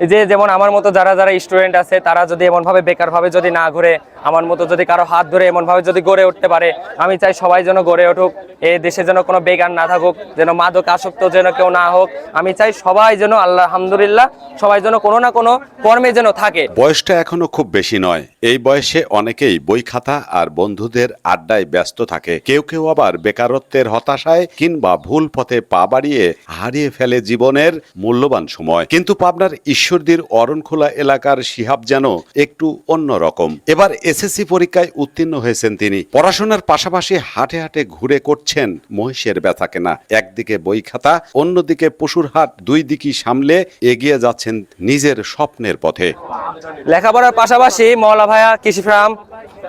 এই যে যেমন আমার মতো যারা যারা স্টুডেন্ট আছে তারা যদি এমনভাবে বেকারভাবে যদি না ঘুরে, আমার মতো যদি কারো হাত ধরে এমনভাবে যদি গড়ে উঠতে পারে, আমি চাই সবাই যেন গড়ে উঠুক। এই দেশে যেন কোনো বেকার না থাকুক, যেন মাদক আসক্ত যেন কেউ না হোক। আমি চাই সবাই যেন আলহামদুলিল্লাহ সবাই যেন কোনো না কোনো কর্মে যেন থাকে। বয়সটা এখনো খুব বেশি নয়। এই বয়সে অনেকেই বই খাতা আর বন্ধুদের আড্ডায় ব্যস্ত থাকে। কেউ কেউ আবার বেকারত্বের হতাশায় কিংবা ভুল পথে পা বাড়িয়ে হারিয়ে ফেলে জীবনের মূল্যবান সময়। কিন্তু পাবনার ঈশ্বরদীর অরণখোলা এলাকার শিহাব যেন একটু অন্যরকম। এবার এসএসসি পরীক্ষায় উত্তীর্ণ হয়েছেন তিনি। পড়াশোনার পাশাপাশি হাটে হাটে ঘুরে করছেন মহিষের বেচা কেনা। একদিকে বই খাতা, অন্যদিকে পশুর হাট, দুই দিকই সামলে এগিয়ে যাচ্ছেন নিজের স্বপ্নের পথে। লেখাপড়ার পাশাপাশি মওলা ভাইয়া কৃষি ফার্ম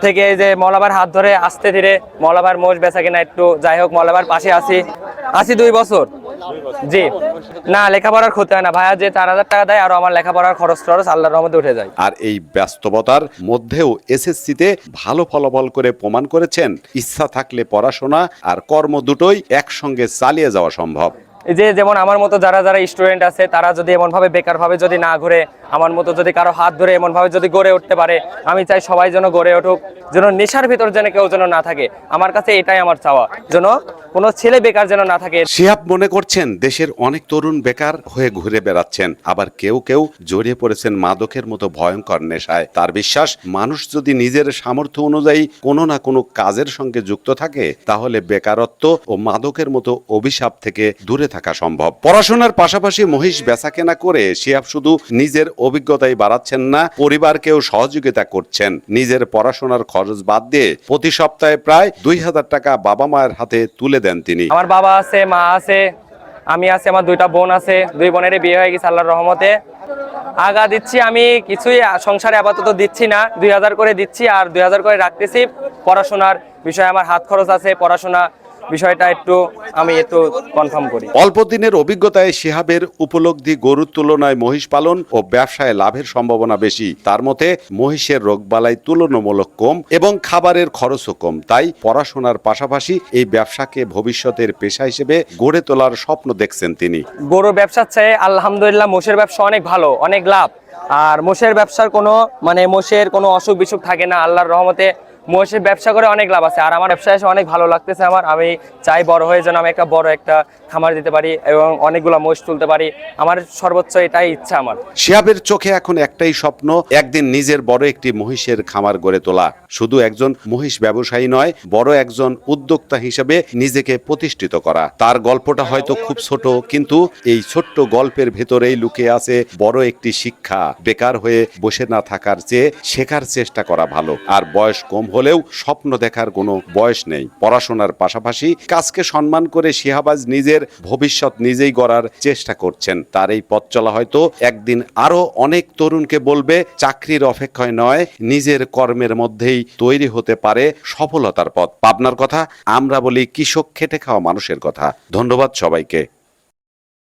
থেকে যে মওলা ভাইয়ের হাত ধরে আস্তে ধীরে মওলা ভাইয়ের মোষ বেচা কিনা একটু যাই হোক মওলা ভাইয়ের পাশে আছি 2 বছর। জি না, লেখাপড়ার ক্ষতি হয় না ভাইয়া, যে 4,000 টাকা দেয় আর আমার লেখাপড়ার খরচ আল্লাহর রহমতে উঠে যায়। আর এই ব্যস্ততার মধ্যেও এসএসসিতে ভালো ফলাফল করে প্রমাণ করেছেন ইচ্ছা থাকলে পড়াশোনা আর কর্ম দুটোই একসঙ্গে চালিয়ে যাওয়া সম্ভব। এই যে যেমন আমার মতো যারা যারা স্টুডেন্ট আছে তারা যদি এমনভাবে বেকারভাবে যদি না ঘুরে, আমার মতো যদি কারো হাত ধরে এমনভাবে যদি গড়ে উঠতে পারে, আমি চাই সবাই যেন গড়ে উঠুক, যেন নেশার ভিতর যেন কেউ যেন না থাকে। আমার কাছে এটাই আমার চাওয়া, যেন কোনো ছেলে বেকার যেন না থাকে। শিহাব মনে করছেন দেশের অনেক তরুণ বেকার হয়ে ঘুরে বেড়াচ্ছেন, আবার কেউ কেউ জড়িয়ে পড়েছেন মাদকের মতো ভয়ঙ্কর নেশায়। তার বিশ্বাস, মানুষ যদি নিজের সামর্থ্য অনুযায়ী কোনো না কোনো কাজের সঙ্গে যুক্ত থাকে তাহলে বেকারত্ব ও মাদকের মতো অভিশাপ থেকে দূরে থাকা সম্ভব। পড়াশোনার পাশাপাশি মহিষ বেচাকেনা করে শিহাব শুধু নিজের অভিজ্ঞতাই বাড়াচ্ছেন না, পরিবারকেও সহযোগিতা করছেন। নিজের পড়াশোনার খরচ বাদ দিয়ে প্রতি সপ্তাহে প্রায় 2,000 টাকা বাবা মায়ের হাতে তুলে দেন তিনি। আমার বাবা আছে, মা আছে, আমি আছি, আমার 2টা বোন আছে, 2 বোনেরই বিয়ে হয়ে গেছে আল্লাহর রহমতে। আগা দিচ্ছি, আমি কিছুই সংসারে আপাতত দিচ্ছি না, 2,000 করে দিচ্ছি আর 2,000 করে রাখতেছি। পড়াশোনার বিষয়ে আমার হাত খরচ আছে, পড়াশোনা বিষয়টা আমি একটু কনফার্ম করি। অল্প দিনের অভিজ্ঞতায় শিহাবের উপলব্ধি, গরুর তুলনায় মহিষ পালন ও ব্যবসায় লাভের সম্ভাবনা বেশি। তার মতে মহিষের রোগবালাই তুলনামূলক কম এবং খাবারের খরচও কম। তাই পড়াশোনার পাশাপাশি এই ব্যবসাকে ভবিষ্যতের পেশা হিসেবে গড়ে তোলার স্বপ্ন দেখছেন তিনি। গরুর ব্যবসার চেয়ে আলহামদুলিল্লাহ মোষের ব্যবসা অনেক ভালো, অনেক লাভ। আর মোষের ব্যবসার মোষের কোনো অসুখ বিসুখ থাকে না আল্লাহর রহমতে। মোষের ব্যবসা করে অনেক লাভ আছে আর আমার ব্যবসায় এসে অনেক ভালো লাগতেছে আমার। আমি চাই বড় হয়ে যেন আমি বড় একটা খামার দিতে পারি এবং অনেকগুলো মোষ তুলতে পারি। আমার সর্বোচ্চ এটাই ইচ্ছা আমার। শিহাবের চোখে এখন একটাই স্বপ্ন, একদিন নিজের বড় একটি মহিষের খামার গড়ে তোলা। শুধু একজন মহিষ ব্যবসায়ী নয়, বড় একজন উদ্যোক্তা হিসেবে নিজেকে প্রতিষ্ঠিত করা। তার গল্পটা হয়তো খুব ছোট, কিন্তু এই ছোট্ট গল্পের ভেতরেই লুকিয়ে আছে বড় একটি শিক্ষা। বেকার হয়ে বসে না থাকার চেয়ে শেখার চেষ্টা করা ভালো। আর বয়স কম হলেও স্বপ্ন দেখার কোনো বয়স নেই। পড়াশোনার পাশাপাশি কাজকে সম্মান করে শিহাবাজ নিজের ভবিষ্যৎ নিজেই গড়ার চেষ্টা করছেন। তার এই পথ চলা হয়তো একদিন আরো অনেক তরুণকে বলবে চাকরির অপেক্ষায় নয়, নিজের কর্মের মধ্যেই তৈরি হতে পারে সফলতার পথ। পাবনার কথা আমরা বলি কৃষক, খেটে খাওয়া মানুষের কথা। ধন্যবাদ সবাইকে।